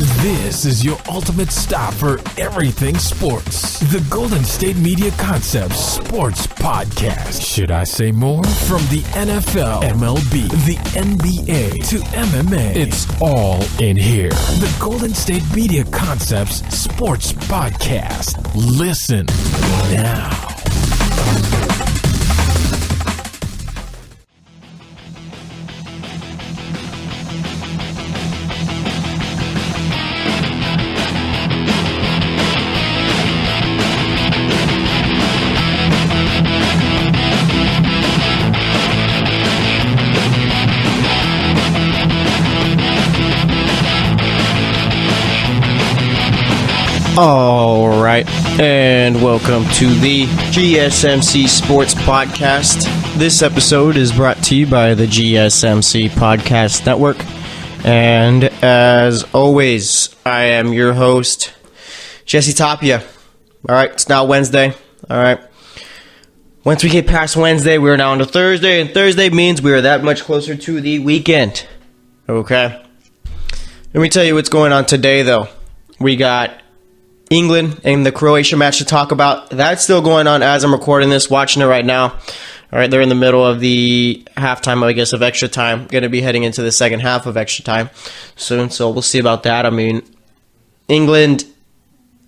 This is your ultimate stop for everything sports. The Golden State Media Concepts Sports Podcast. Should I say more? From the NFL, MLB, the NBA to MMA, it's all in here. The Golden State Media Concepts Sports Podcast. Listen now. All right, and welcome to the GSMC Sports Podcast. This episode is brought to you by the GSMC Podcast Network, and as always, I am your host, Jesse Tapia. All right, it's now Wednesday. All right, once we get past Wednesday, we're now on to Thursday, and Thursday means we are that much closer to the weekend. Okay, let me tell you what's going on today, though. We got England and the Croatia match to talk about. That's still going on as I'm recording this, watching it right now. All right, they're in the middle of the halftime, I guess, of extra time. Going to be heading into the second half of extra time soon, so we'll see about that. I mean, England,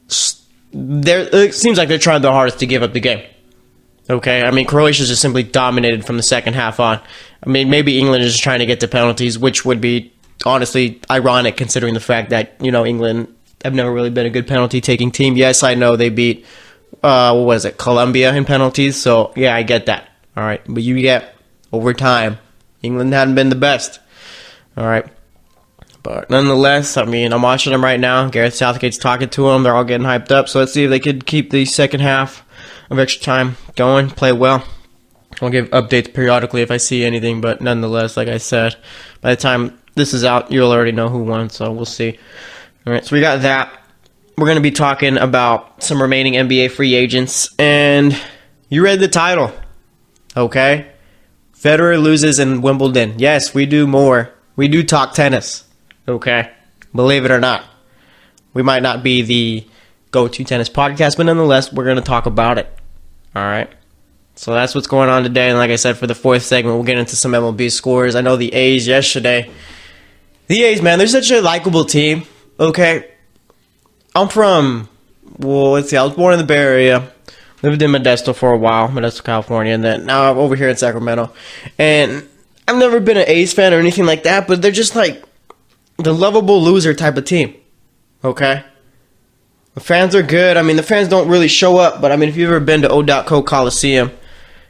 it seems like they're trying their hardest to give up the game. Okay, I mean, Croatia just simply dominated from the second half on. I mean, maybe England is just trying to get to penalties, which would be, honestly, ironic considering the fact that, you know, England have never really been a good penalty-taking team. Yes, I know they beat, Colombia in penalties, so yeah, I get that. All right, but you get, over time, England hadn't been the best. All right, but nonetheless, I mean, I'm watching them right now. Gareth Southgate's talking to them. They're all getting hyped up, so let's see if they could keep the second half of extra time going, play well. I'll give updates periodically if I see anything, but nonetheless, like I said, by the time this is out, you'll already know who won, so we'll see. All right, so we got that. We're going to be talking about some remaining NBA free agents, and you read the title, okay? Federer loses in Wimbledon. Yes, we do more. We do talk tennis, okay? Believe it or not. We might not be the go-to tennis podcast, but nonetheless, we're going to talk about it, all right? So that's what's going on today, and like I said, for the fourth segment, we'll get into some MLB scores. I know the A's yesterday. The A's, man, they're such a likable team. Okay, I'm from, I was born in the Bay Area, lived in Modesto for a while, Modesto, California, and then now I'm over here in Sacramento, and I've never been an A's fan or anything like that, but they're just like the lovable loser type of team, okay? The fans are good. I mean, the fans don't really show up, but I mean, if you've ever been to O.Co Coliseum,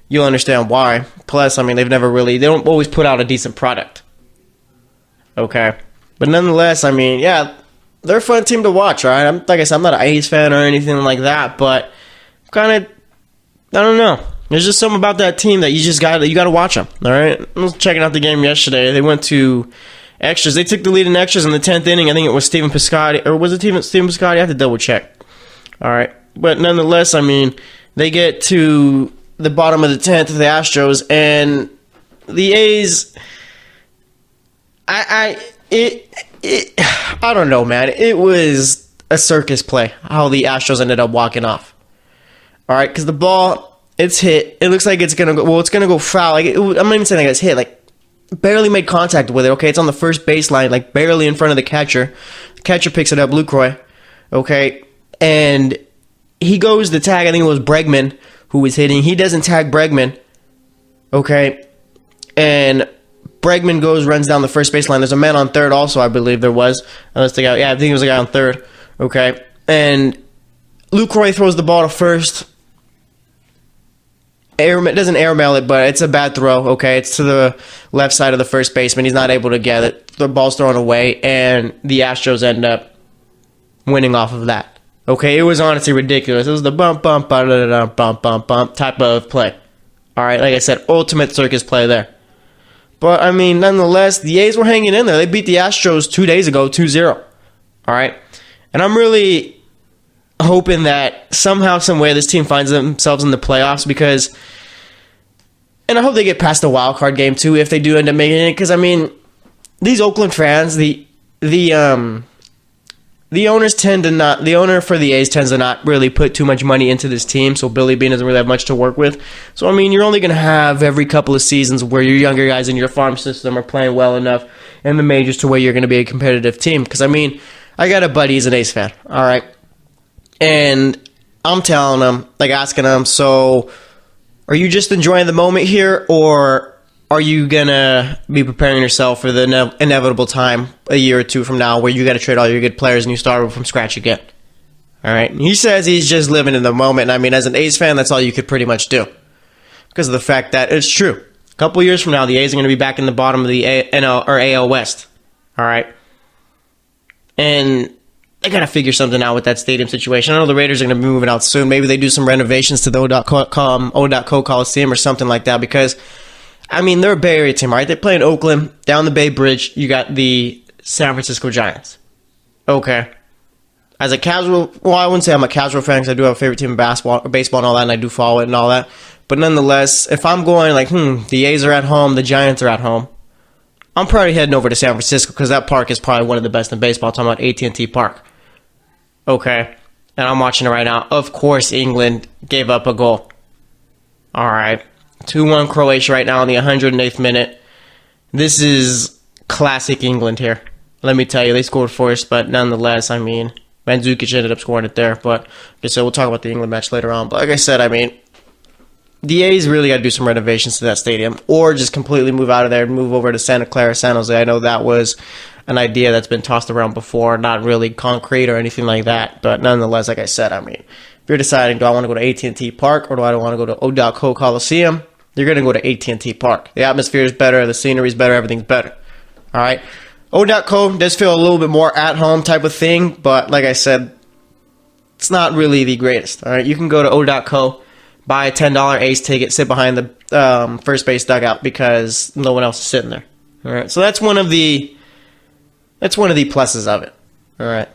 you'll understand why. Plus, I mean, they don't always put out a decent product, okay? But nonetheless, I mean, yeah, they're a fun team to watch, right? Like I said, I'm not an A's fan or anything like that, but I don't know. There's just something about that team that you got to watch them, all right? I was checking out the game yesterday. They went to extras. They took the lead in extras in the 10th inning. I think it was Stephen Piscotty, or was it Stephen Piscotty? I have to double check. All right. But nonetheless, I mean, they get to the bottom of the 10th of the Astros, and the A's, I don't know, man. It was a circus play how the Astros ended up walking off. All right, because the ball, it's hit. It looks like it's going to go, it's going to go foul. I'm not even saying it's hit. Like, barely made contact with it, okay? It's on the first baseline, like, barely in front of the catcher. The catcher picks it up, Lucroy, okay? And he goes to tag, I think it was Bregman who was hitting. He doesn't tag Bregman, okay? And Bregman runs down the first baseline. There's a man on third also, I believe there was. I think it was a guy on third. Okay. And Lucroy throws the ball to first. Doesn't airmail it, but it's a bad throw. Okay. It's to the left side of the first baseman. He's not able to get it. The ball's thrown away, and the Astros end up winning off of that. Okay. It was honestly ridiculous. It was the bump, bump, bump, bump, bump, bump type of play. All right. Like I said, ultimate circus play there. But, I mean, nonetheless, the A's were hanging in there. They beat the Astros 2 days ago, 2-0. All right? And I'm really hoping that somehow, some way, this team finds themselves in the playoffs because, and I hope they get past the wild card game, too, if they do end up making it. Because, I mean, these Oakland fans, the the owner for the A's tends to not really put too much money into this team, so Billy Beane doesn't really have much to work with. So, I mean, you're only going to have every couple of seasons where your younger guys in your farm system are playing well enough in the majors to where you're going to be a competitive team. Because, I mean, I got a buddy, he's an A's fan, all right? And I'm telling him, like asking him, so are you just enjoying the moment here, or are you going to be preparing yourself for the inevitable time a year or two from now where you got to trade all your good players and you start from scratch again? All right. And he says he's just living in the moment. And I mean, as an A's fan, that's all you could pretty much do because of the fact that it's true. A couple years from now, the A's are going to be back in the bottom of the NL or AL West. All right. And they got to figure something out with that stadium situation. I know the Raiders are going to be moving out soon. Maybe they do some renovations to the O.co Coliseum or something like that because, I mean, they're a Bay Area team, right? They play in Oakland, down the Bay Bridge. You got the San Francisco Giants. Okay. As a casual, well, I wouldn't say I'm a casual fan because I do have a favorite team in basketball, or baseball and all that, and I do follow it and all that. But nonetheless, if I'm going like, the A's are at home, the Giants are at home, I'm probably heading over to San Francisco because that park is probably one of the best in baseball. I'm talking about AT&T Park. Okay. And I'm watching it right now. Of course, England gave up a goal. All right. 2-1 Croatia right now in the 108th minute. This is classic England here. Let me tell you, they scored first, but nonetheless, I mean, Mandzukic ended up scoring it there. But like I said, we'll talk about the England match later on. But like I said, I mean, the A's really got to do some renovations to that stadium or just completely move out of there and move over to Santa Clara, San Jose. I know that was an idea that's been tossed around before, not really concrete or anything like that. But nonetheless, like I said, I mean, if you're deciding, do I want to go to AT&T Park or do I want to go to O.co Coliseum, you're going to go to AT&T Park. The atmosphere is better, the scenery is better, everything's better. All right? O.co does feel a little bit more at-home type of thing, but like I said, it's not really the greatest. All right? You can go to O.co, buy a $10 A's ticket, sit behind the first base dugout because no one else is sitting there. All right? So that's one of the pluses of it. All right?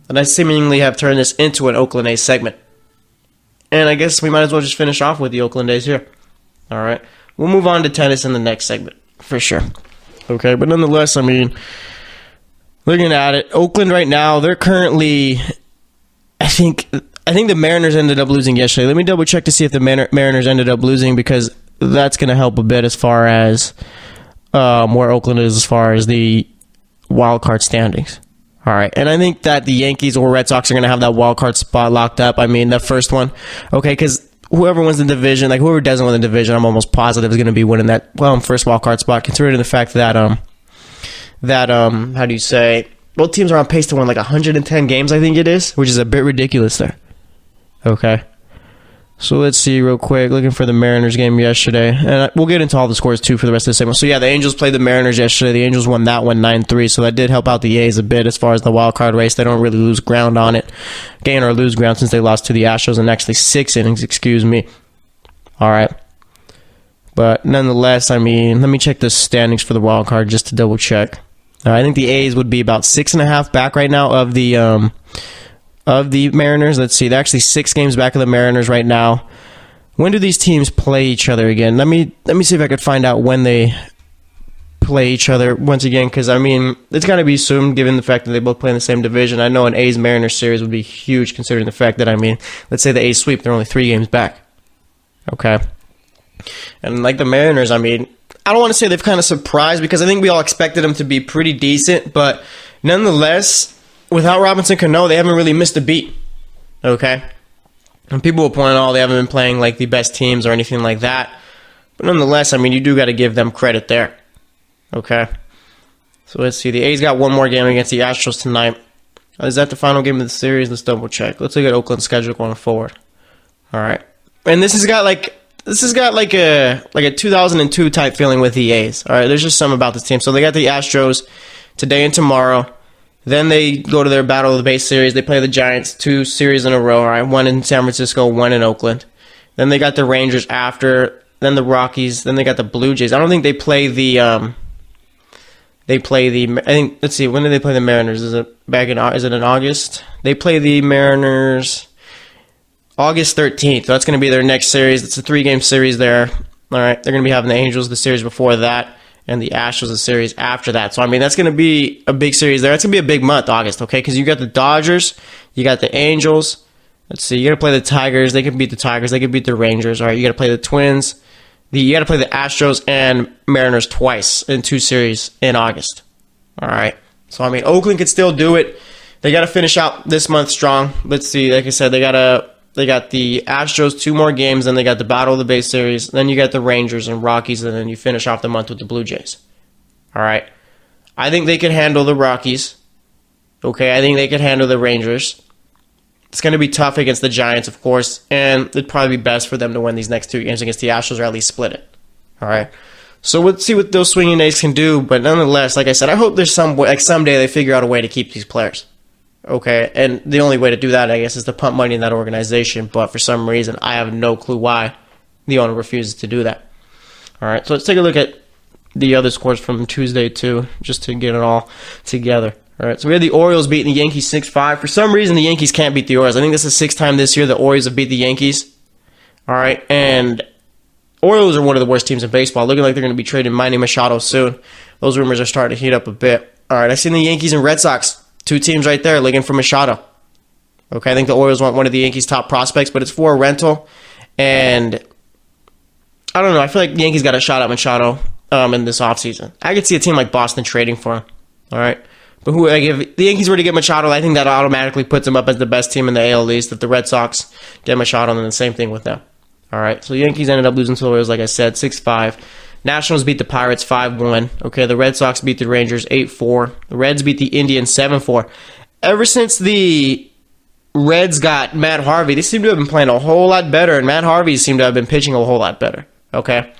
And I seemingly have turned this into an Oakland A segment. And I guess we might as well just finish off with the Oakland A's here. All right. We'll move on to tennis in the next segment, for sure. Okay, but nonetheless, I mean, looking at it, Oakland right now, they're currently, I think the Mariners ended up losing yesterday. Let me double check to see if the Mariners ended up losing because that's going to help a bit as far as where Oakland is as far as the wild card standings. All right, and I think that the Yankees or Red Sox are going to have that wild card spot locked up. I mean, the first one, okay, because whoever wins the division, like whoever doesn't win the division, I'm almost positive is going to be winning that first wild card spot. Considering the fact that how do you say? Both teams are on pace to win like 110 games, I think it is, which is a bit ridiculous there. Okay, so let's see real quick. Looking for the Mariners game yesterday, and we'll get into all the scores too for the rest of the segment. So yeah, the Angels played the Mariners yesterday. The Angels won that one 9-3, so that did help out the A's a bit as far as the wild card race. They don't really lose ground on it, gain or lose ground since they lost to the Astros in actually 6 innings. Excuse me. All right, but nonetheless, I mean, let me check the standings for the wild card just to double check. I think the A's would be about 6.5 back right now of the Mariners. Let's see, they're actually 6 games back of the Mariners right now. When do these teams play each other again? Let me see if I could find out when they play each other once again, because I mean, it's got to be soon given the fact that they both play in the same division. I know an A's Mariners series would be huge considering the fact that, I mean, let's say the A's sweep, they're only 3 games back. Okay. And like the Mariners, I mean, I don't want to say they've kind of surprised because I think we all expected them to be pretty decent, but nonetheless, without Robinson Cano, they haven't really missed a beat. Okay? And people will point out they haven't been playing like the best teams or anything like that. But nonetheless, I mean, you do got to give them credit there. Okay? So let's see. The A's got one more game against the Astros tonight. Is that the final game of the series? Let's double check. Let's look at Oakland's schedule going forward. All right. And this has got like a 2002 type feeling with the A's. All right, there's just something about this team. So they got the Astros today and tomorrow. Then they go to their Battle of the Bay series. They play the Giants 2 series in a row. All right, 1 in San Francisco, 1 in Oakland. Then they got the Rangers after. Then the Rockies. Then they got the Blue Jays. I don't think they play the. I think. Let's see. When did they play the Mariners? Is it in August? They play the Mariners August 13th. That's going to be their next series. It's a 3-game series there. All right. They're going to be having the Angels the series before that. and the Astros a series after that. So, I mean, that's going to be a big series there. That's going to be a big month, August, okay? Because you got the Dodgers, you got the Angels. Let's see, you got to play the Tigers. They can beat the Tigers. They can beat the Rangers. All right, you got to play the Twins. You got to play the Astros and Mariners twice in 2 series in August. All right. So, I mean, Oakland could still do it. They got to finish out this month strong. Let's see, like I said, they got the Astros 2 more games, then they got the Battle of the Bay Series, then you got the Rangers and Rockies, and then you finish off the month with the Blue Jays. All right. I think they could handle the Rockies. Okay, I think they could handle the Rangers. It's going to be tough against the Giants, of course, and it'd probably be best for them to win these next 2 games against the Astros or at least split it. All right. So let's see what those swinging A's can do, but nonetheless, like I said, I hope there's someday they figure out a way to keep these players. Okay, and the only way to do that, I guess, is to pump money in that organization, but for some reason, I have no clue why the owner refuses to do that. All right, so let's take a look at the other scores from Tuesday, too, just to get it all together. All right, so we had the Orioles beating the Yankees 6-5. For some reason, the Yankees can't beat the Orioles. I think this is the 6th time this year the Orioles have beat the Yankees. All right, and Orioles are one of the worst teams in baseball. Looking like they're going to be trading Manny Machado soon. Those rumors are starting to heat up a bit. All right, I've seen the Yankees and Red Sox. 2 teams right there looking for Machado. Okay, I think the Orioles want one of the Yankees' top prospects, but it's for a rental. And I don't know. I feel like the Yankees got a shot at Machado in this offseason. I could see a team like Boston trading for him. All right. But if the Yankees were to get Machado, I think that automatically puts them up as the best team in the AL East. If the Red Sox get Machado, then the same thing with them. All right. So the Yankees ended up losing to the Orioles, like I said, 6-5. Nationals beat the Pirates 5-1. Okay, the Red Sox beat the Rangers 8-4. The Reds beat the Indians 7-4. Ever since the Reds got Matt Harvey, they seem to have been playing a whole lot better, and Matt Harvey seemed to have been pitching a whole lot better. Okay?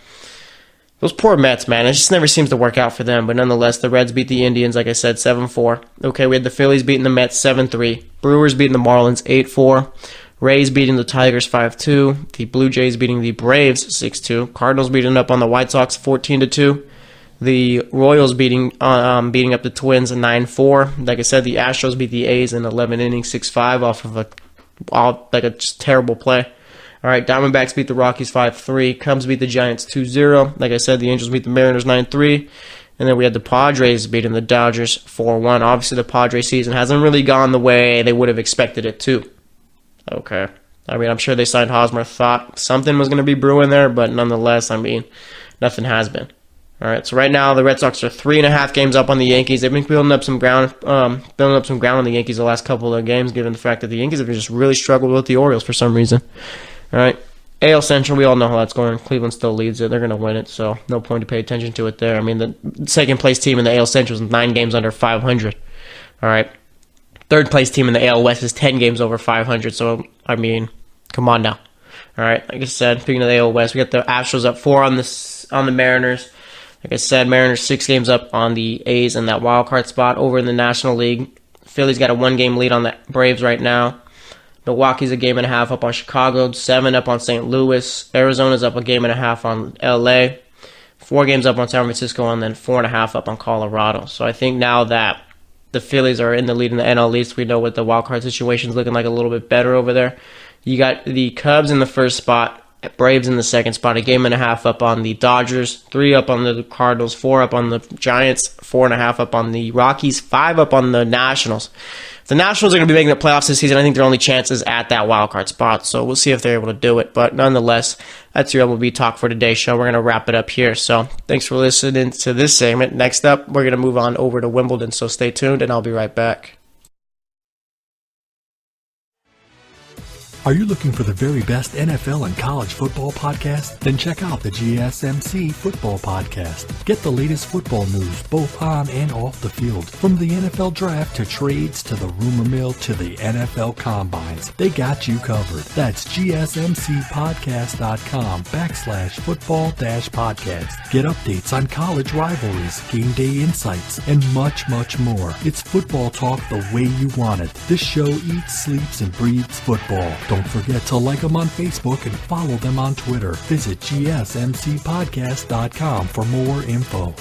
Those poor Mets, man. It just never seems to work out for them. But nonetheless, the Reds beat the Indians, like I said, 7-4. Okay, we had the Phillies beating the Mets 7-3. Brewers beating the Marlins 8-4. Rays beating the Tigers 5-2. The Blue Jays beating the Braves 6-2. Cardinals beating up on the White Sox 14-2. The Royals beating up the Twins 9-4. Like I said, the Astros beat the A's in 11 innings 6-5 off of a just terrible play. All right, Diamondbacks beat the Rockies 5-3. Cubs beat the Giants 2-0. Like I said, the Angels beat the Mariners 9-3. And then we had the Padres beating the Dodgers 4-1. Obviously, the Padres season hasn't really gone the way they would have expected it to. Okay. I mean, I'm sure they signed Hosmer, thought something was going to be brewing there, but nonetheless, I mean, nothing has been. All right, so right now the Red Sox are 3.5 games up on the Yankees. They've been building up some ground on the Yankees the last couple of games, given the fact that the Yankees have just really struggled with the Orioles for some reason. All right, AL Central, we all know how that's going. Cleveland still leads it. They're going to win it, so no point to pay attention to it there. I mean, the second-place team in the AL Central is 9 games under 500. All right, third-place team in the AL West is 10 games over 500, so, I mean, come on now. All right, like I said, speaking of the AL West, we got the Astros up 4 on the Mariners. Like I said, Mariners 6 games up on the A's in that wild card spot over in the National League. Philly's got a 1-game lead on the Braves right now. Milwaukee's a 1.5 games up on Chicago, 7 up on St. Louis. Arizona's up a 1.5 games on LA, 4 games up on San Francisco, and then 4.5 up on Colorado. So I think now that the Phillies are in the lead in the NL East, we know what the wild card situation is looking like a little bit better over there. You got the Cubs in the first spot, Braves in the second spot, 1.5 games up on the Dodgers, 3 up on the Cardinals, 4 up on the Giants, 4.5 up on the Rockies, 5 up on the Nationals. The Nationals are going to be making the playoffs this season. I think their only chance is at that wild card spot, so we'll see if they're able to do it. But nonetheless, that's your MLB Talk for today's show. We're going to wrap it up here. So thanks for listening to this segment. Next up, we're going to move on over to Wimbledon, so stay tuned, and I'll be right back. Are you looking for the very best NFL and college football podcast? Then check out the GSMC Football Podcast. Get the latest football news both on and off the field. From the NFL Draft to trades to the rumor mill to the NFL Combines, they got you covered. That's GSMCpodcast.com/football-podcast. Get updates on college rivalries, game day insights, and much, much more. It's football talk the way you want it. This show eats, sleeps, and breathes football. Don't forget to like them on Facebook and follow them on Twitter. Visit GSMCpodcast.com for more info.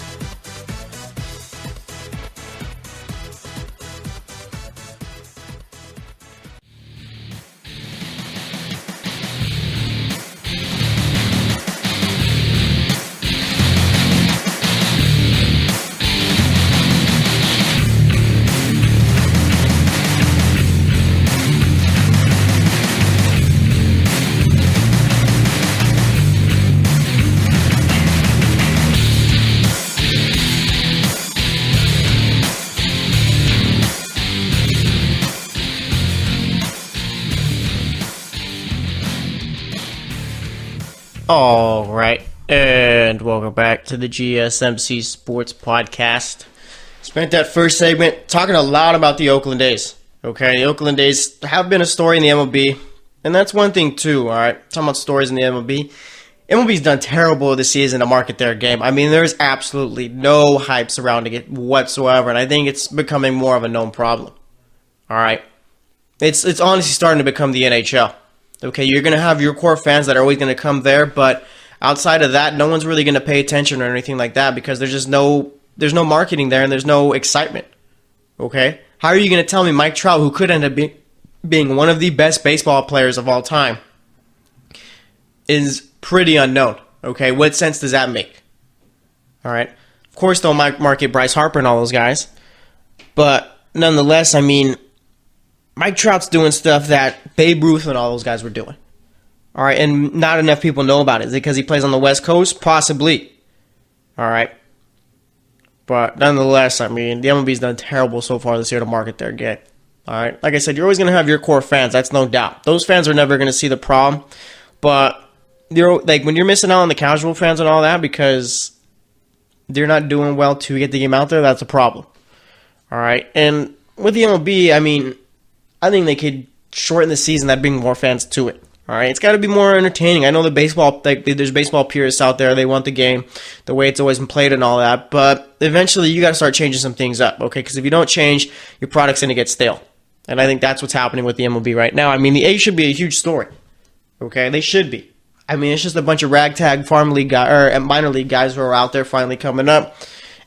All right, and welcome back to the GSMC Sports Podcast. Spent that first segment talking a lot about the Oakland A's. Okay, the Oakland A's have been a story in the MLB, and that's one thing too. All right, talking about stories in the MLB. MLB's done terrible this season to market their game. I mean, there's absolutely no hype surrounding it whatsoever, and I think it's becoming more of a known problem. All right, it's honestly starting to become the NHL. Okay, you're going to have your core fans that are always going to come there, but outside of that, no one's really going to pay attention or anything like that because there's no marketing there and there's no excitement. Okay? How are you going to tell me Mike Trout, who could end up being one of the best baseball players of all time, is pretty unknown? Okay, what sense does that make? All right? Of course, they'll market Bryce Harper and all those guys, but nonetheless, I mean, Mike Trout's doing stuff that Babe Ruth and all those guys were doing. All right, and not enough people know about it. Is it because he plays on the West Coast? Possibly. All right. But nonetheless, I mean, the MLB's done terrible so far this year to market their game. All right. Like I said, you're always going to have your core fans. That's no doubt. Those fans are never going to see the problem. But when you're missing out on the casual fans and all that because they're not doing well to get the game out there, that's a problem. All right. And with the MLB, I mean, I think they could shorten the season. That'd bring more fans to it. All right, it's got to be more entertaining. I know there's baseball purists out there. They want the game the way it's always been played and all that. But eventually, you got to start changing some things up, okay? Because if you don't change, your product's going to get stale. And I think that's what's happening with the MLB right now. I mean, the A's should be a huge story, okay? They should be. I mean, it's just a bunch of ragtag farm league or minor league guys who are out there finally coming up.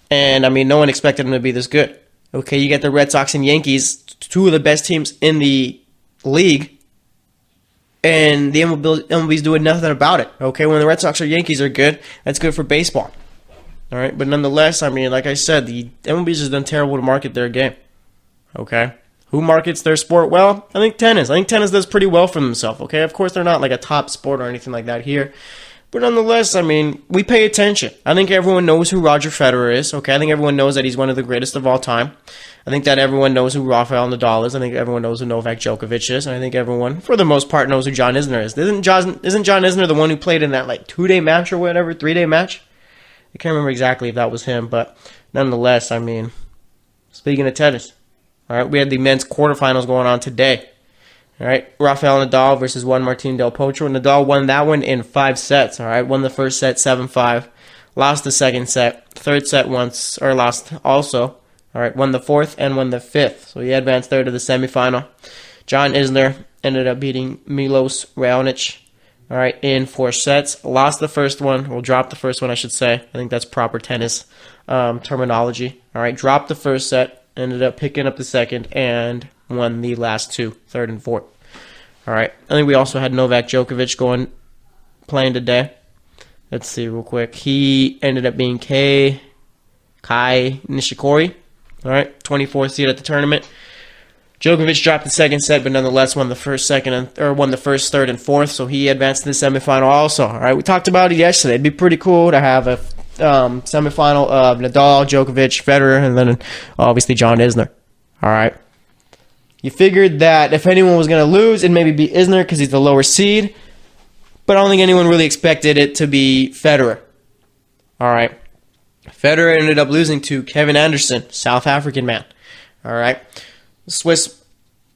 And I mean, no one expected them to be this good. Okay, you get the Red Sox and Yankees, two of the best teams in the league, and the MLB's doing nothing about it. Okay, when the Red Sox or Yankees are good, that's good for baseball. All right, but nonetheless, I mean, like I said, the MLB's just done terrible to market their game. Okay, who markets their sport well? I think tennis. I think tennis does pretty well for themselves. Okay, of course they're not like a top sport or anything like that here. But nonetheless, I mean, we pay attention. I think everyone knows who Roger Federer is. Okay, I think everyone knows that he's one of the greatest of all time. I think that everyone knows who Rafael Nadal is. I think everyone knows who Novak Djokovic is. And I think everyone, for the most part, knows who John Isner is. Isn't John Isner the one who played in that like 2-day match or whatever, 3-day match? I can't remember exactly if that was him, but nonetheless, I mean, speaking of tennis, all right, we had the men's quarterfinals going on today. All right, Rafael Nadal versus Juan Martín del Potro. Nadal won that one in 5 sets. All right, won the first set 7-5, lost the second set, third set lost also. All right, won the fourth and won the fifth. So he advanced there to the semifinal. John Isner ended up beating Milos Raonic. All right, in 4 sets, lost the first one. Well, dropped the first one, I should say. I think that's proper tennis terminology. All right, dropped the first set, ended up picking up the second, and won the last 2, third and fourth. All right. I think we also had Novak Djokovic playing today. Let's see real quick. He ended up being Kai Nishikori. All right. 24th seed at the tournament. Djokovic dropped the second set, but nonetheless won the first, third, and fourth. So he advanced to the semifinal also. All right. We talked about it yesterday. It'd be pretty cool to have a semifinal of Nadal, Djokovic, Federer, and then obviously John Isner. All right. You figured that if anyone was going to lose, it'd maybe be Isner because he's the lower seed. But I don't think anyone really expected it to be Federer. All right. Federer ended up losing to Kevin Anderson, South African man. All right. Swiss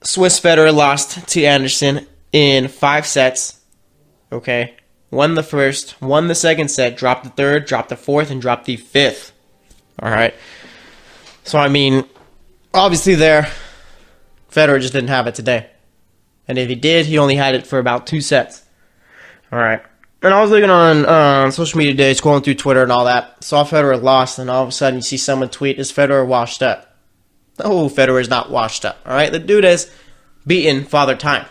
Federer lost to Anderson in 5 sets. Okay. Won the first, won the second set, dropped the third, dropped the fourth, and dropped the fifth. All right. So, I mean, obviously there, Federer just didn't have it today. And if he did, he only had it for about 2 sets. All right. And I was looking on social media today, scrolling through Twitter and all that. Saw Federer lost, and all of a sudden you see someone tweet, is Federer washed up? No, Federer is not washed up. All right. The dude has beaten Father Time.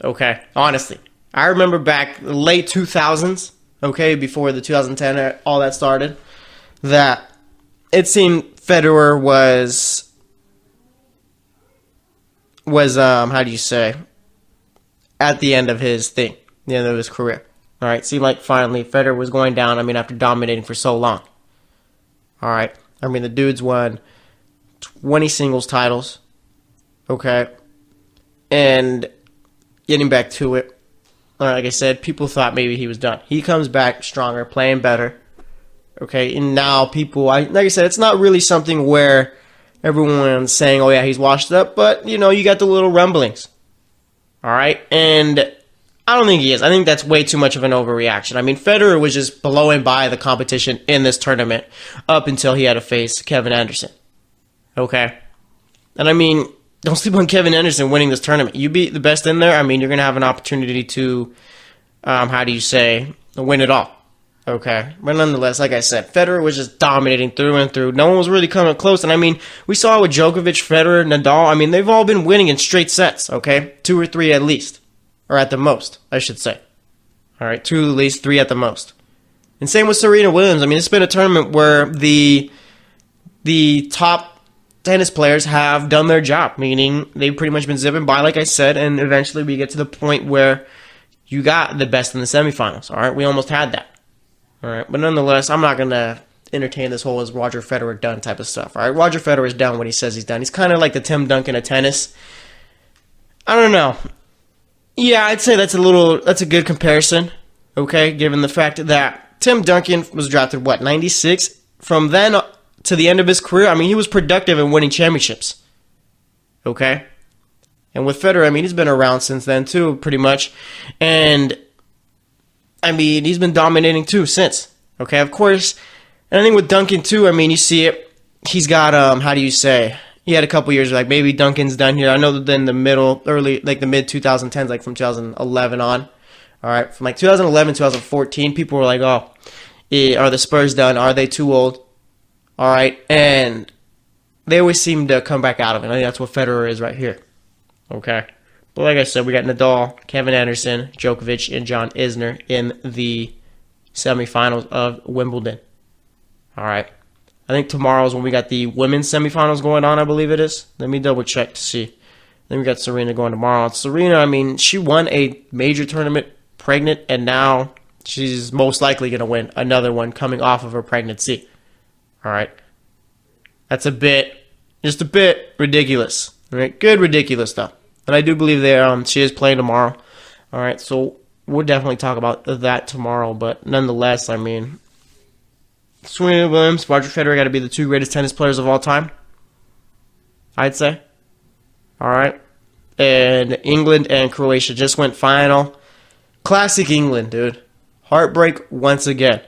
Okay. Honestly. I remember back late 2000s, okay, before the 2010 all that started, that it seemed Federer was how do you say, at the end of his thing, the end of his career. All right, seemed like finally Federer was going down, after dominating for so long. All right, the dude's won 20 singles titles, okay, and getting back to it, like I said, people thought maybe he was done. He comes back stronger, playing better. Okay, and now people, like I said, it's not really something where everyone's saying, oh yeah, he's washed up, but, you got the little rumblings. All right, and I don't think he is. I think that's way too much of an overreaction. I mean, Federer was just blowing by the competition in this tournament up until he had to face Kevin Anderson. Okay? And I mean, don't sleep on Kevin Anderson winning this tournament. You beat the best in there, I mean, you're going to have an opportunity to, win it all. Okay? But nonetheless, like I said, Federer was just dominating through and through. No one was really coming close. And I mean, we saw with Djokovic, Federer, Nadal, I mean, they've all been winning in straight sets, okay? 2 or 3 at least. Or at the most, I should say. All right, 2 at least, 3 at the most. And same with Serena Williams. I mean, it's been a tournament where the top tennis players have done their job, meaning they've pretty much been zipping by, like I said, and eventually we get to the point where you got the best in the semifinals. All right, we almost had that. All right, but nonetheless, I'm not going to entertain this whole is Roger Federer done type of stuff. All right, Roger Federer is done what he says he's done. He's kind of like the Tim Duncan of tennis. I don't know. Yeah, I'd say that's a good comparison, okay, given the fact that Tim Duncan was drafted, 96? From then to the end of his career, I mean, he was productive in winning championships, okay? And with Federer, I mean, he's been around since then, too, pretty much. And, I mean, he's been dominating, too, since, okay? Of course, and I think with Duncan, too, I mean, you see it, he's got, he had a couple years like maybe Duncan's done here. I know that in the the mid 2010s, like from 2011 on. All right, from like 2011, 2014, people were like, "Oh, are the Spurs done? Are they too old?" All right, and they always seem to come back out of it. I think that's what Federer is right here. Okay, but like I said, we got Nadal, Kevin Anderson, Djokovic, and John Isner in the semifinals of Wimbledon. All right. I think tomorrow is when we got the women's semifinals going on, I believe it is. Let me double check to see. Then we got Serena going tomorrow. And Serena, I mean, she won a major tournament pregnant, and now she's most likely going to win another one coming off of her pregnancy. All right. That's just a bit ridiculous. All right. Good ridiculous stuff. And I do believe she is playing tomorrow. All right. So we'll definitely talk about that tomorrow. But nonetheless, I mean, Serena Williams, Roger Federer got to be the 2 greatest tennis players of all time, I'd say. All right. And England and Croatia just went final. Classic England, dude. Heartbreak once again.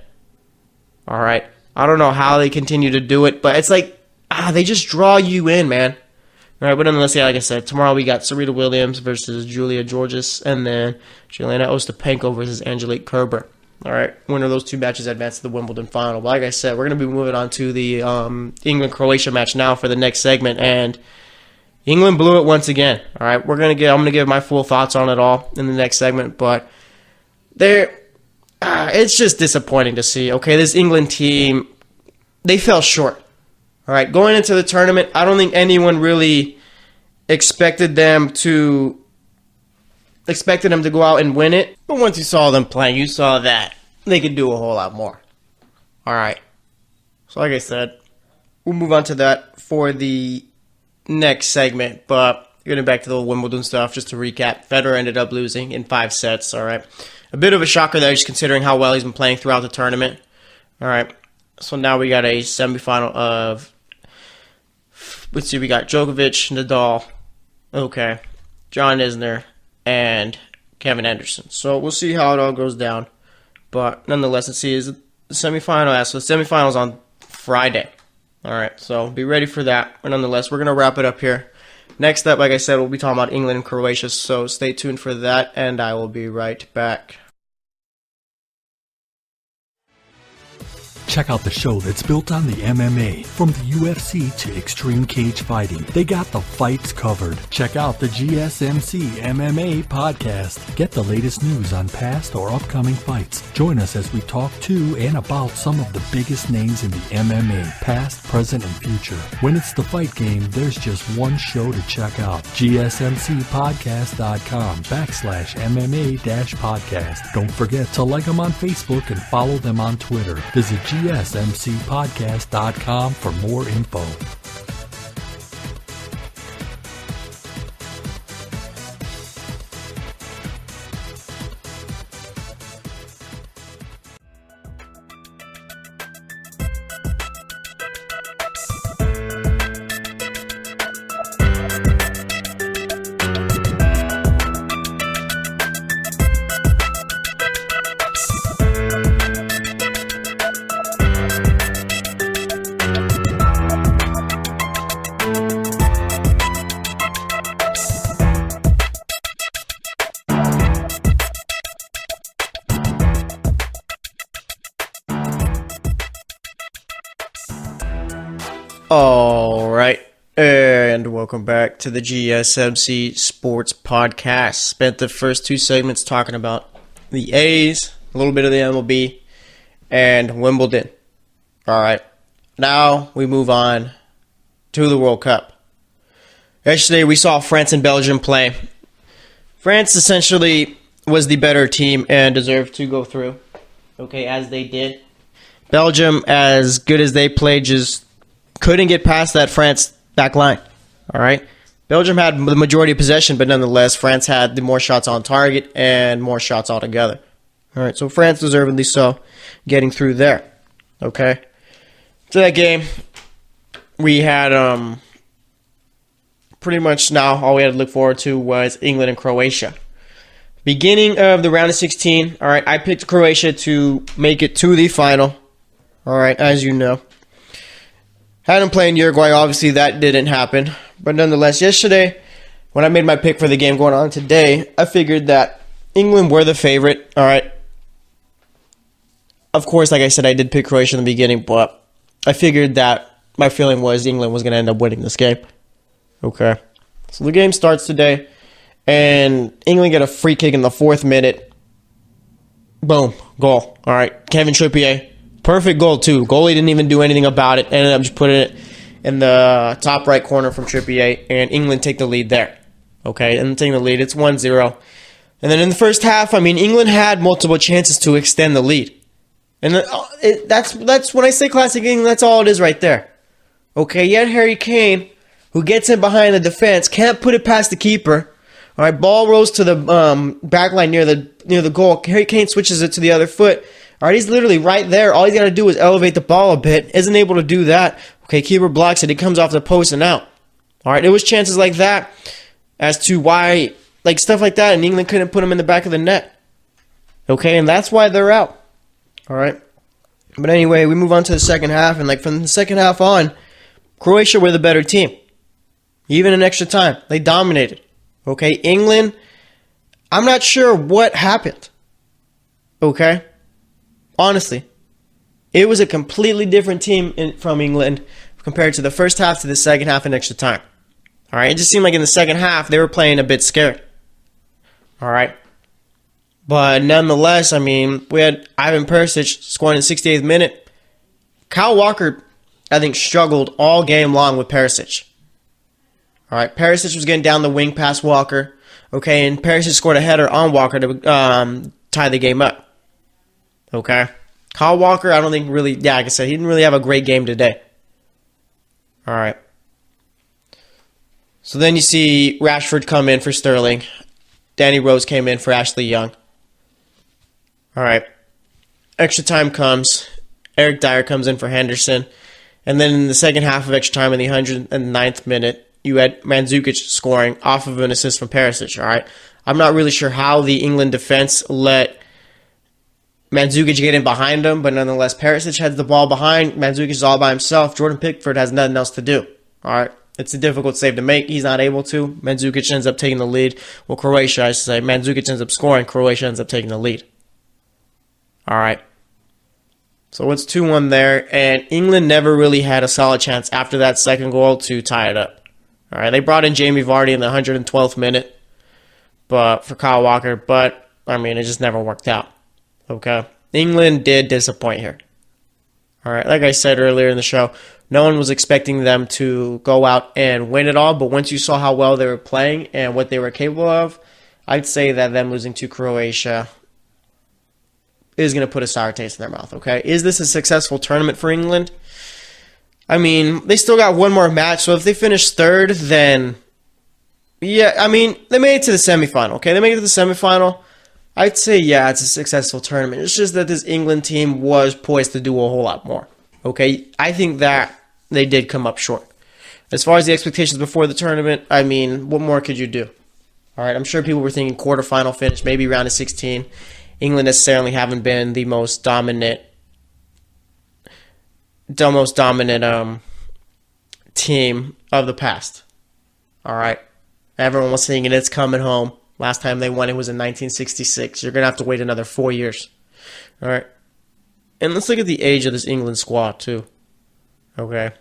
All right. I don't know how they continue to do it, but it's like, they just draw you in, man. All right, but nonetheless, yeah, like I said, tomorrow we got Serena Williams versus Julia Georges, and then Jelena Ostapenko versus Angelique Kerber. All right, winner of those 2 matches advanced to the Wimbledon final. But like I said, we're going to be moving on to the England-Croatia match now for the next segment, and England blew it once again. All right, I'm going to give my full thoughts on it all in the next segment, but it's just disappointing to see. Okay, this England team, they fell short. All right, going into the tournament, I don't think anyone really expected them to go out and win it. But once you saw them playing, you saw that they could do a whole lot more. All right. So like I said, we'll move on to that for the next segment. But getting back to the Wimbledon stuff, just to recap, Federer ended up losing in 5 sets. All right. A bit of a shocker there, just considering how well he's been playing throughout the tournament. All right. So now we got a semifinal of, let's see, we got Djokovic, Nadal, okay, John Isner, and Kevin Anderson. So we'll see how it all goes down. But nonetheless, let's see, is the semifinal. So the semifinal's on Friday. All right, so be ready for that. But nonetheless, we're going to wrap it up here. Next up, like I said, we'll be talking about England and Croatia. So stay tuned for that, and I will be right back. Check out the show that's built on the MMA. From the UFC to extreme cage fighting, they got the fights covered. Check out the GSMC MMA podcast. Get the latest news on past or upcoming fights. Join us as we talk to and about some of the biggest names in the MMA, past, present, and future. When it's the fight game, there's just one show to check out. GSMCpodcast.com/MMA-podcast. Don't forget to like them on Facebook and follow them on Twitter. Visit GSMCpodcast.com for more info. All right, and welcome back to the GSMC Sports Podcast. Spent the first two segments talking about the A's, a little bit of the MLB, and Wimbledon. All right, now we move on to the World Cup. Yesterday we saw France and Belgium play. France essentially was the better team and deserved to go through, okay, as they did. Belgium, as good as they played, just couldn't get past that France back line. All right. Belgium had the majority of possession, but nonetheless, France had the more shots on target and more shots altogether. All right. So France deservedly so getting through there. Okay. To that game, we had pretty much now all we had to look forward to was England and Croatia. Beginning of the round of 16, all right, I picked Croatia to make it to the final. All right, as you know. Had them playing Uruguay, obviously that didn't happen. But nonetheless, yesterday, when I made my pick for the game going on today, I figured that England were the favorite, all right. Of course, like I said, I did pick Croatia in the beginning, but I figured that my feeling was England was going to end up winning this game. Okay. So the game starts today, and England get a free kick in the 4th minute. Boom, goal. All right, Kevin Trippier. Perfect goal, too. Goalie didn't even do anything about it. Ended up just putting it in the top right corner from Trippier, and England take the lead there. Okay, and taking the lead, it's 1-0. And then in the first half, I mean, England had multiple chances to extend the lead. And that's when I say classic England, that's all it is right there. Okay, yet Harry Kane, who gets in behind the defense, can't put it past the keeper. All right, ball rolls to the back line near the goal. Harry Kane switches it to the other foot. All right, he's literally right there. All he's got to do is elevate the ball a bit. Isn't able to do that. Okay, keeper blocks it. It comes off the post and out. All right, there was chances like that as to why, like stuff like that, and England couldn't put them in the back of the net. Okay, and that's why they're out. All right. But anyway, we move on to the second half, and like from the second half on, Croatia were the better team. Even in extra time, they dominated. Okay, England, I'm not sure what happened. Okay? Honestly, it was a completely different team from England compared to the first half to the second half in extra time. All right, it just seemed like in the second half they were playing a bit scared. All right, but nonetheless, I mean, we had Ivan Perisic scoring in the 68th minute. Kyle Walker, I think, struggled all game long with Perisic. All right, Perisic was getting down the wing past Walker. Okay, and Perisic scored a header on Walker to tie the game up. Okay. Kyle Walker, I don't think really, like I said, he didn't really have a great game today. All right. So then you see Rashford come in for Sterling. Danny Rose came in for Ashley Young. All right. Extra time comes. Eric Dyer comes in for Henderson. And then in the second half of extra time, in the 109th minute, you had Mandzukic scoring off of an assist from Perisic. All right. I'm not really sure how the England defense let Mandzukic get in behind him, but nonetheless, Perisic has the ball behind. Mandzukic is all by himself. Jordan Pickford has nothing else to do. All right, it's a difficult save to make. He's not able to. Mandzukic ends up taking the lead. Well, Croatia, I should say. Mandzukic ends up scoring. Croatia ends up taking the lead. All right. So it's 2-1 there, and England never really had a solid chance after that second goal to tie it up. All right, they brought in Jamie Vardy in the 112th minute, but for Kyle Walker, but I mean, it just never worked out. Okay. England did disappoint here. All right. Like I said earlier in the show, no one was expecting them to go out and win it all. But once you saw how well they were playing and what they were capable of, I'd say that them losing to Croatia is going to put a sour taste in their mouth. Okay. Is this a successful tournament for England? I mean, they still got one more match. So if they finish third, then yeah, I mean, they made it to the semifinal. Okay. They made it to the semifinal. I'd say, yeah, it's a successful tournament. It's just that this England team was poised to do a whole lot more. Okay? I think that they did come up short. As far as the expectations before the tournament, I mean, what more could you do? All right, I'm sure people were thinking quarterfinal finish, maybe round of 16. England necessarily haven't been the most dominant team of the past. All right? Everyone was thinking it's coming home. Last time they won, it was in 1966. You're going to have to wait another 4 years. All right. And let's look at the age of this England squad, too. Okay.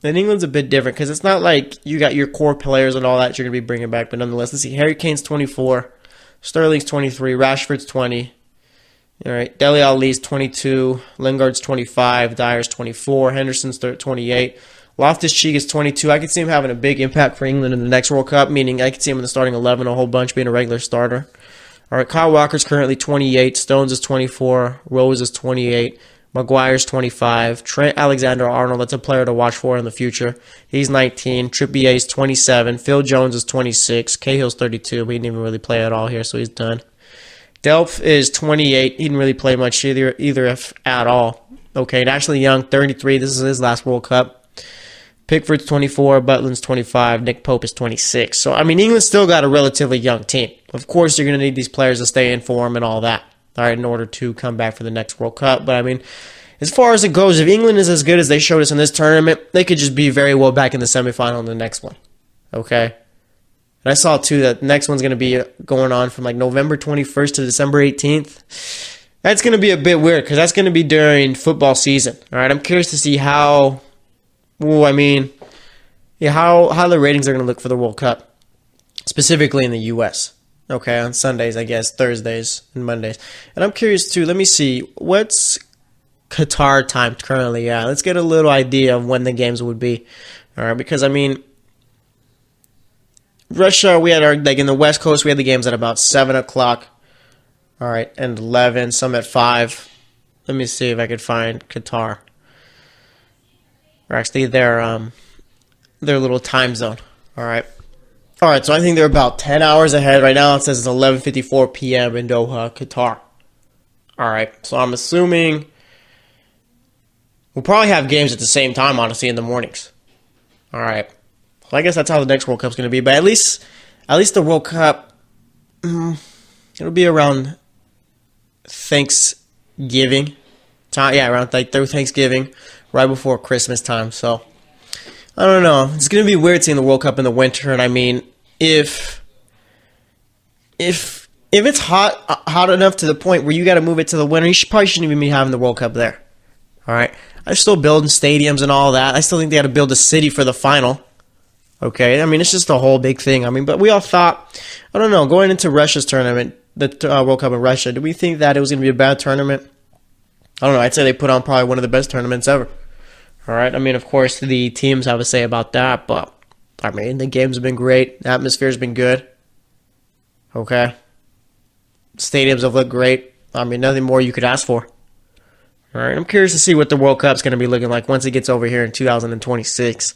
And England's a bit different because it's not like you got your core players and all that you're going to be bringing back. But nonetheless, let's see. Harry Kane's 24. Sterling's 23. Rashford's 20. All right. Dele Alli's 22. Lingard's 25. Dyer's 24. Henderson's 28. Loftus-Cheek is 22. I could see him having a big impact for England in the next World Cup, meaning I could see him in the starting 11 a whole bunch, being a regular starter. All right. Kyle Walker's currently 28. Stones is 24. Rose is 28. Maguire's 25. Trent Alexander-Arnold, that's a player to watch for in the future. He's 19. Trippier's 27. Phil Jones is 26. Cahill's 32, but he didn't even really play at all here, so he's done. Delph is 28. He didn't really play much either if at all. Okay, and Ashley Young, 33. This is his last World Cup. Pickford's 24. Butland's 25. Nick Pope is 26. So, I mean, England's still got a relatively young team. Of course, you're going to need these players to stay in form and all that. All right, in order to come back for the next World Cup. But, I mean, as far as it goes, if England is as good as they showed us in this tournament, they could just be very well back in the semifinal in the next one. Okay? And I saw, too, that the next one's going to be going on from, like, November 21st to December 18th. That's going to be a bit weird because that's going to be during football season. All right, I'm curious to see how the ratings are going to look for the World Cup, specifically in the U.S., okay, on Sundays, I guess, Thursdays, and Mondays. And I'm curious, too, let me see, what's Qatar time currently at? Let's get a little idea of when the games would be. All right, because, I mean, Russia, we had in the West Coast, we had the games at about 7 o'clock. All right, and 11, some at 5. Let me see if I could find Qatar. Or actually, their little time zone. All right. All right, so I think they're about 10 hours ahead. Right now it says it's 11:54 p.m. in Doha, Qatar. All right, so I'm assuming we'll probably have games at the same time, honestly, in the mornings. All right. Well, I guess that's how the next World Cup's going to be. But at least the World Cup, it'll be around Thanksgiving time. Yeah, around Thanksgiving, right before Christmas time. So I don't know. It's going to be weird seeing the World Cup in the winter. And I mean, if it's hot enough to the point where you got to move it to the winter, probably shouldn't even be having the World Cup there. All right. They're still building stadiums and all that. I still think they got to build a city for the final. Okay. I mean, it's just a whole big thing. I mean, but we all thought, I don't know, going into Russia's tournament, the World Cup in Russia, did we think that it was going to be a bad tournament? I don't know. I'd say they put on probably one of the best tournaments ever. All right. I mean, of course, the teams have a say about that, but I mean, the games have been great. The atmosphere's been good. Okay. Stadiums have looked great. I mean, nothing more you could ask for. All right. I'm curious to see what the World Cup's going to be looking like once it gets over here in 2026.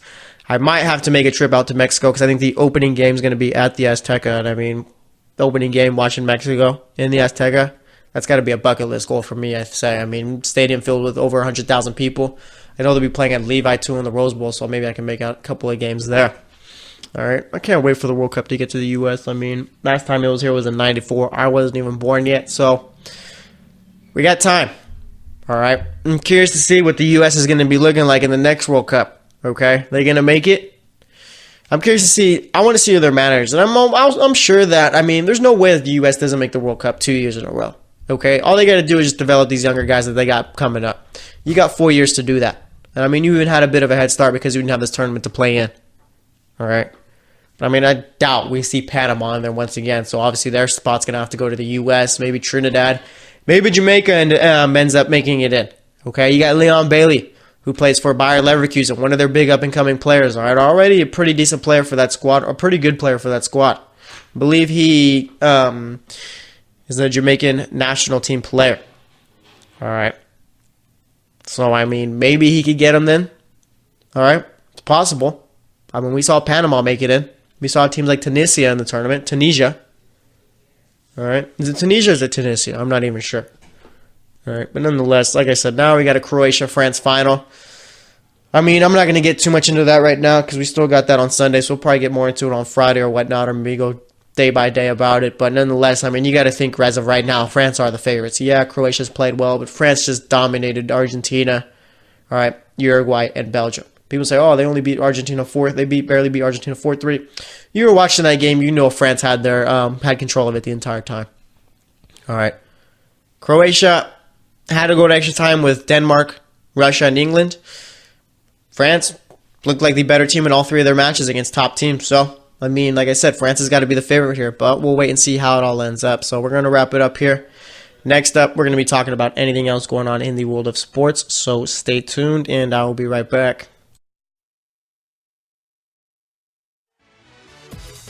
I might have to make a trip out to Mexico because I think the opening game is going to be at the Azteca. And I mean, the opening game watching Mexico in the Azteca, that's got to be a bucket list goal for me, I'd say. I mean, stadium filled with over 100,000 people. I know they'll be playing at Levi, too, in the Rose Bowl, so maybe I can make out a couple of games there. All right. I can't wait for the World Cup to get to the U.S. I mean, last time it was here was in 94. I wasn't even born yet, so we got time. All right. I'm curious to see what the U.S. is going to be looking like in the next World Cup. Okay. They going to make it? I'm curious to see. I want to see who their managers. And I'm sure that, I mean, there's no way that the U.S. doesn't make the World Cup 2 years in a row. Okay. All they got to do is just develop these younger guys that they got coming up. You got 4 years to do that. And I mean, you even had a bit of a head start because you didn't have this tournament to play in. All right. But I mean, I doubt we see Panama in there once again. So obviously their spot's going to have to go to the U.S., maybe Trinidad, maybe Jamaica and ends up making it in. Okay. You got Leon Bailey, who plays for Bayer Leverkusen, one of their big up-and-coming players. All right. Already a pretty decent player for that squad, or a pretty good player for that squad. I believe he is a Jamaican national team player. All right. So, I mean, maybe he could get him then. All right. It's possible. I mean, we saw Panama make it in. We saw teams like Tunisia in the tournament. Tunisia. All right. Is it Tunisia or is it Tunisia? I'm not even sure. All right. But nonetheless, like I said, now we got a Croatia-France final. I mean, I'm not going to get too much into that right now because we still got that on Sunday. So we'll probably get more into it on Friday or whatnot, or maybe go day by day about it. But nonetheless, I mean, you got to think as of right now, France are the favorites. Yeah, Croatia's played well, but France just dominated Argentina, all right, Uruguay, and Belgium. People say, oh, they only beat Argentina 4. They barely beat Argentina 4-3. You were watching that game, you know France had had control of it the entire time. All right. Croatia had to go to extra time with Denmark, Russia, and England. France looked like the better team in all three of their matches against top teams. So, I mean, like I said, France has got to be the favorite here, but we'll wait and see how it all ends up. So we're going to wrap it up here. Next up, we're going to be talking about anything else going on in the world of sports. So stay tuned, and I will be right back.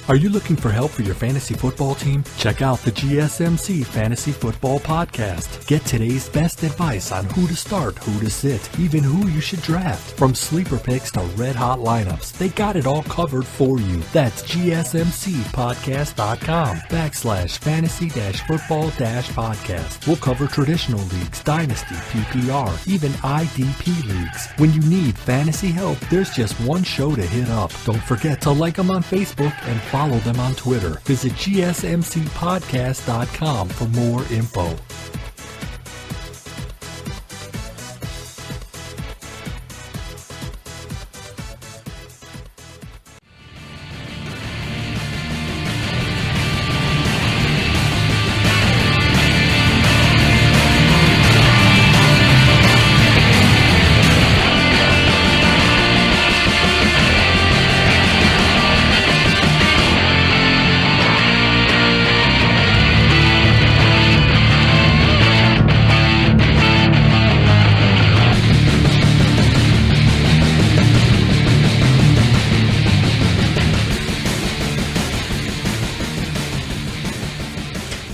Are you looking for help for your fantasy football team? Check out the GSMC Fantasy Football Podcast. Get today's best advice on who to start, who to sit, even who you should draft. From sleeper picks to red-hot lineups, they got it all covered for you. That's gsmcpodcast.com/fantasy-football-podcast. We'll cover traditional leagues, dynasty, PPR, even IDP leagues. When you need fantasy help, there's just one show to hit up. Don't forget to like them on Facebook and follow them on Twitter. Visit gsmcpodcast.com for more info.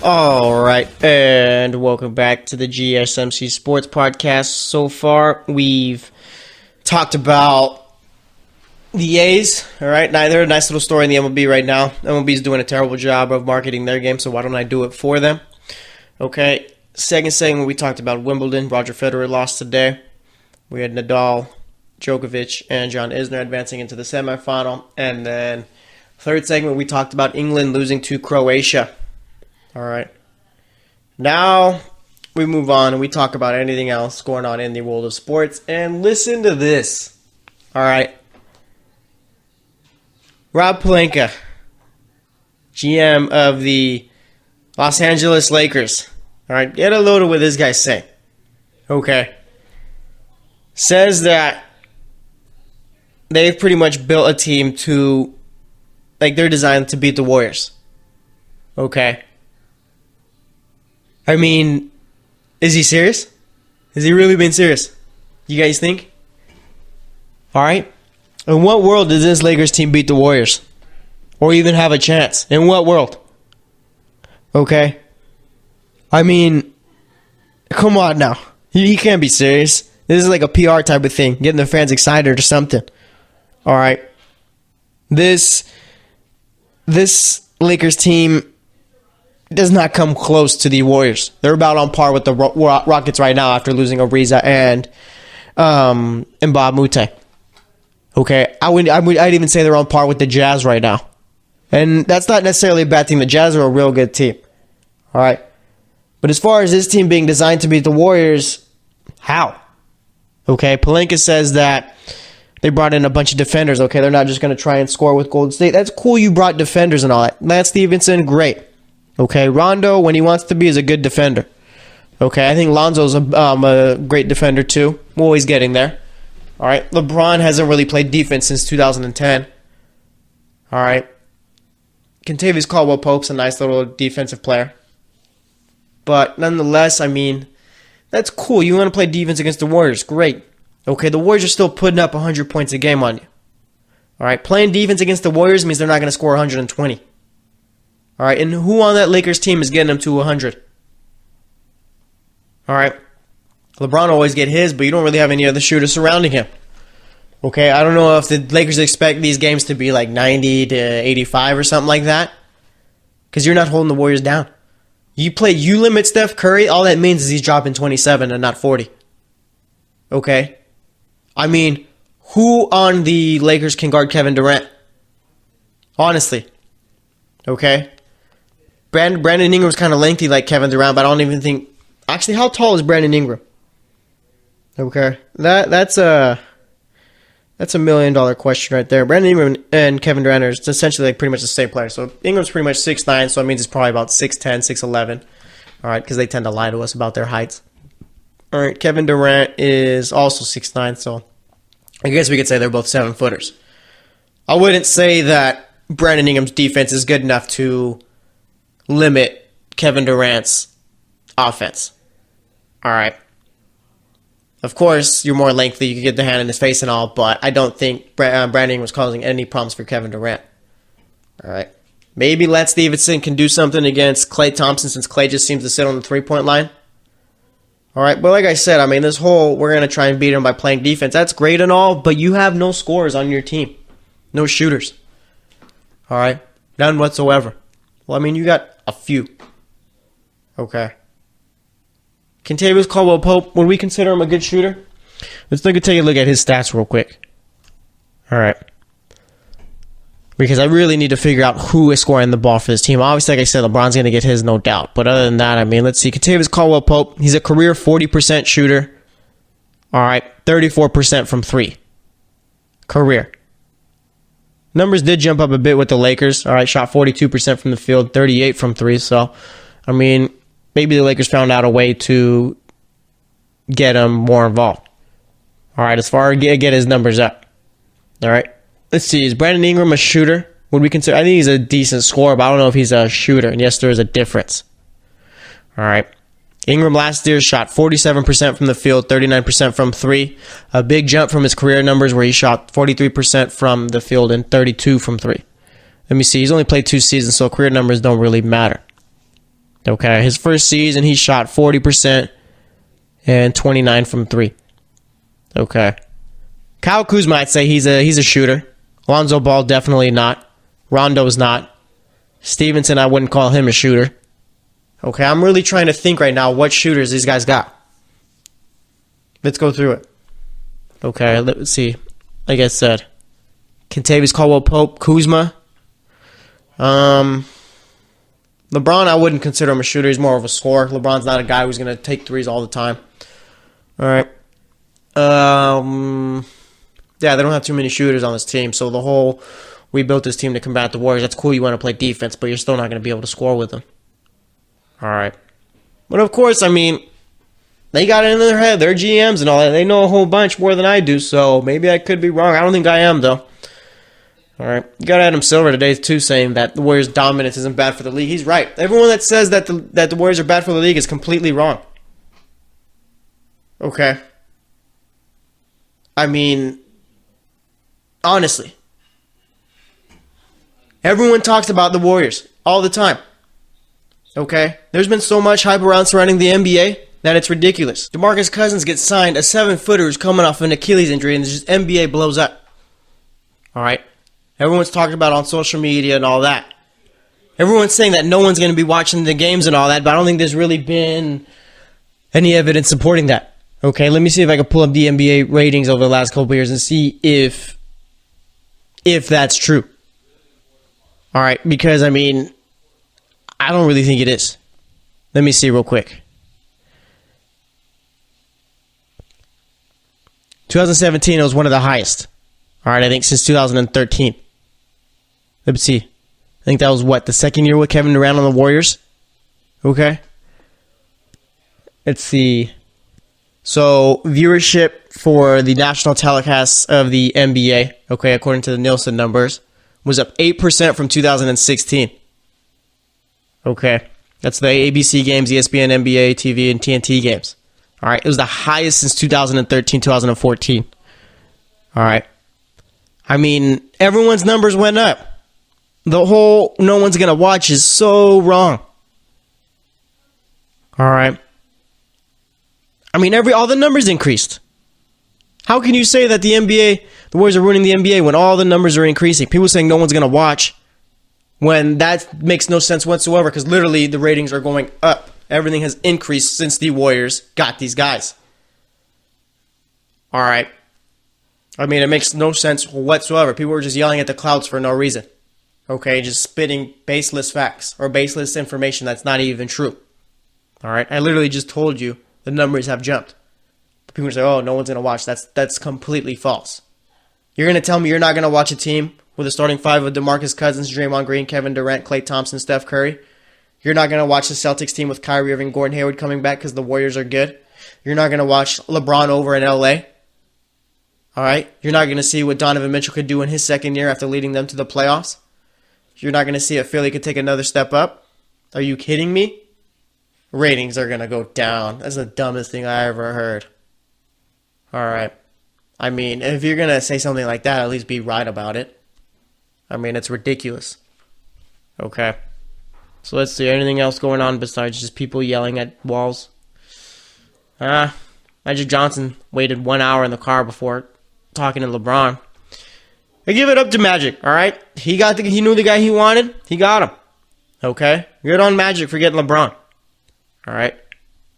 All right, and welcome back to the GSMC Sports Podcast. So far, we've talked about the A's, all right? Now, they're a nice little story in the MLB right now. MLB is doing a terrible job of marketing their game, so why don't I do it for them? Okay, second segment, we talked about Wimbledon. Roger Federer lost today. We had Nadal, Djokovic, and John Isner advancing into the semifinal. And then third segment, we talked about England losing to Croatia. All right. Now we move on and we talk about anything else going on in the world of sports. And listen to this. All right. Rob Pelinka, GM of the Los Angeles Lakers. All right. Get a load of what this guy's saying. Okay. Says that they've pretty much built a team to, like, they're designed to beat the Warriors. Okay. I mean, is he serious? Has he really been serious? You guys think? All right. In what world does this Lakers team beat the Warriors? Or even have a chance? In what world? Okay. I mean, come on now. He can't be serious. This is like a PR type of thing, getting the fans excited or something. All right. This Lakers team does not come close to the Warriors. They're about on par with the Rockets right now after losing Ariza and Bob Mute. Okay, I'd even say they're on par with the Jazz right now. And that's not necessarily a bad team. The Jazz are a real good team. All right. But as far as this team being designed to beat the Warriors, how? Okay, Pelinka says that they brought in a bunch of defenders. Okay, they're not just going to try and score with Golden State. That's cool you brought defenders and all that. Lance Stevenson, great. Okay, Rondo, when he wants to be, is a good defender. Okay, I think Lonzo's a great defender too. We're always getting there. All right, LeBron hasn't really played defense since 2010. All right, Kentavious Caldwell-Pope's a nice little defensive player. But nonetheless, I mean, that's cool. You want to play defense against the Warriors, great. Okay, the Warriors are still putting up 100 points a game on you. All right, playing defense against the Warriors means they're not going to score 120. All right, and who on that Lakers team is getting them to 100? All right, LeBron always get his, but you don't really have any other shooters surrounding him. Okay, I don't know if the Lakers expect these games to be like 90 to 85 or something like that, because you're not holding the Warriors down. You limit Steph Curry, all that means is he's dropping 27 and not 40. Okay? I mean, who on the Lakers can guard Kevin Durant? Honestly. Okay? Brandon Ingram's kind of lengthy like Kevin Durant, but I don't even think... Actually, how tall is Brandon Ingram? Okay. That's a $1 million question right there. Brandon Ingram and Kevin Durant are essentially like pretty much the same player. So Ingram's pretty much 6'9", so it means it's probably about 6'10", 6'11". All right, because they tend to lie to us about their heights. All right, Kevin Durant is also 6'9", so I guess we could say they're both 7-footers. I wouldn't say that Brandon Ingram's defense is good enough to limit Kevin Durant's offense. All right. Of course, you're more lengthy. You can get the hand in his face and all, but I don't think Brandon Ingram was causing any problems for Kevin Durant. All right. Maybe Lance Stevenson can do something against Klay Thompson since Klay just seems to sit on the three-point line. All right, but like I said, I mean, this whole we're going to try and beat him by playing defense, that's great and all, but you have no scorers on your team. No shooters. All right? None whatsoever. Well, I mean, you got a few. Okay. Kentavious Caldwell-Pope, would we consider him a good shooter? Let's take a look at his stats real quick. All right. Because I really need to figure out who is scoring the ball for this team. Obviously, like I said, LeBron's going to get his, no doubt. But other than that, I mean, let's see. Kentavious Caldwell-Pope, he's a career 40% shooter. All right, 34% from 3. Career. Numbers did jump up a bit with the Lakers. All right, shot 42% from the field, 38 from 3. So, I mean, maybe the Lakers found out a way to get him more involved. All right, as far as get his numbers up. All right. Let's see, is Brandon Ingram a shooter? Would we consider? I think he's a decent scorer, but I don't know if he's a shooter. And yes, there is a difference. All right. Ingram last year shot 47% from the field, 39% from 3. A big jump from his career numbers where he shot 43% from the field and 32 from 3. Let me see. He's only played 2 seasons, so career numbers don't really matter. Okay. His first season, he shot 40% and 29 from 3. Okay. Kyle Kuzma, I'd say he's a shooter. Lonzo Ball, definitely not. Rondo's not. Stevenson, I wouldn't call him a shooter. Okay, I'm really trying to think right now what shooters these guys got. Let's go through it. Okay, let's see. Like I said, Kentavious Caldwell-Pope, Kuzma. LeBron, I wouldn't consider him a shooter. He's more of a scorer. LeBron's not a guy who's going to take threes all the time. All right. Yeah, they don't have too many shooters on this team, so the whole we built this team to combat the Warriors, that's cool, you want to play defense, but you're still not going to be able to score with them. All right. But of course, I mean, they got it in their head, they're GMs and all that, they know a whole bunch more than I do, so maybe I could be wrong. I don't think I am, though. All right. You got Adam Silver today, too, saying that the Warriors' dominance isn't bad for the league. He's right. Everyone that says that the Warriors are bad for the league is completely wrong. Okay. I mean, honestly, everyone talks about the Warriors all the time. Okay? There's been so much hype around surrounding the NBA that it's ridiculous. DeMarcus Cousins gets signed, a 7-footer who's coming off an Achilles injury, and the NBA blows up. All right? Everyone's talking about it on social media and all that. Everyone's saying that no one's going to be watching the games and all that, but I don't think there's really been any evidence supporting that. Okay, let me see if I can pull up the NBA ratings over the last couple of years and see if that's true. All right, because, I mean, I don't really think it is. Let me see real quick. 2017, it was one of the highest. All right, I think since 2013. Let me see. I think that was, the second year with Kevin Durant on the Warriors? Okay. Let's see. So, viewership for the national telecasts of the NBA, okay, according to the Nielsen numbers, was up 8% from 2016. Okay. That's the ABC games, ESPN, NBA, TV, and TNT games. All right. It was the highest since 2013, 2014. All right. I mean, everyone's numbers went up. The whole no one's going to watch is so wrong. All right. I mean, all the numbers increased. How can you say that the Warriors are ruining the NBA when all the numbers are increasing? People saying no one's going to watch when that makes no sense whatsoever because literally the ratings are going up. Everything has increased since the Warriors got these guys. All right. I mean, it makes no sense whatsoever. People are just yelling at the clouds for no reason. Okay, just spitting baseless facts or baseless information that's not even true. All right, I literally just told you the numbers have jumped. People say, oh, no one's going to watch. That's completely false. You're going to tell me you're not going to watch a team with a starting 5 of DeMarcus Cousins, Draymond Green, Kevin Durant, Klay Thompson, Steph Curry? You're not going to watch the Celtics team with Kyrie Irving, Gordon Hayward coming back because the Warriors are good? You're not going to watch LeBron over in LA? All right? You're not going to see what Donovan Mitchell could do in his second year after leading them to the playoffs. You're not going to see if Philly could take another step up. Are you kidding me? Ratings are going to go down. That's the dumbest thing I ever heard. All right. I mean, if you're going to say something like that, at least be right about it. I mean, it's ridiculous. Okay. So let's see. Anything else going on besides just people yelling at walls? Magic Johnson waited 1 hour in the car before talking to LeBron. I give it up to Magic, all right? He knew the guy he wanted. He got him. Okay? Good on Magic for getting LeBron. All right?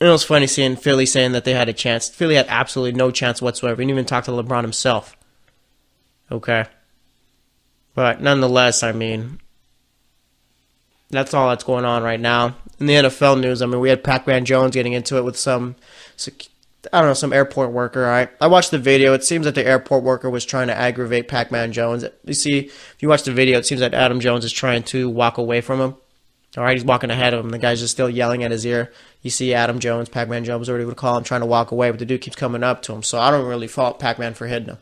It was funny seeing Philly saying that they had a chance. Philly had absolutely no chance whatsoever. He didn't even talk to LeBron himself. Okay? But nonetheless, I mean, that's all that's going on right now. In the NFL news, I mean, we had Pac-Man Jones getting into it with some airport worker, all right? I watched the video. It seems that the airport worker was trying to aggravate Pac-Man Jones. You see, if you watch the video, it seems that Adam Jones is trying to walk away from him. All right, he's walking ahead of him. The guy's just still yelling at his ear. You see Adam Jones, Pac-Man Jones, whatever you would call him, trying to walk away, but the dude keeps coming up to him. So I don't really fault Pac-Man for hitting him.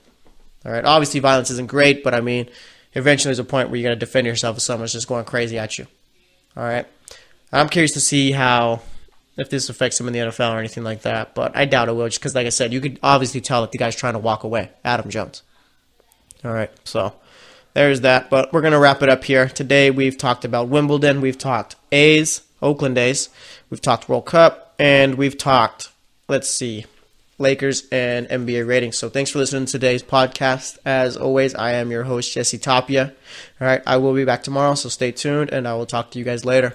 All right, obviously violence isn't great, but I mean, eventually there's a point where you got to defend yourself if someone's just going crazy at you. All right, I'm curious to see if this affects him in the NFL or anything like that, but I doubt it will, just because, like I said, you could obviously tell that the guy's trying to walk away, Adam Jones. All right, so there's that, but we're going to wrap it up here. Today we've talked about Wimbledon, we've talked A's, Oakland A's, we've talked World Cup, and we've talked, Lakers and NBA ratings. So thanks for listening to today's podcast. As always, I am your host, Jesse Tapia. All right, I will be back tomorrow, so stay tuned, and I will talk to you guys later.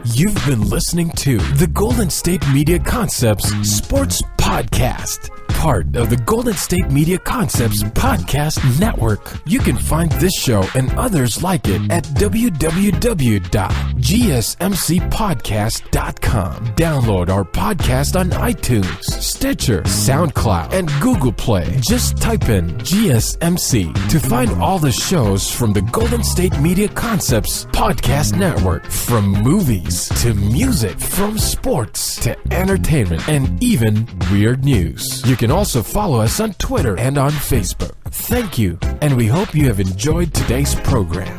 You've been listening to the Golden State Media Concepts Sports Podcast, part of the Golden State Media Concepts Podcast Network. You can find this show and others like it at www.gsmcpodcast.com. Download our podcast on iTunes, Stitcher, SoundCloud, and Google Play. Just type in GSMC to find all the shows from the Golden State Media Concepts Podcast Network, from movies to music, from sports to entertainment, and even weird news. You can also follow us on Twitter and on Facebook. Thank you, and we hope you have enjoyed today's program.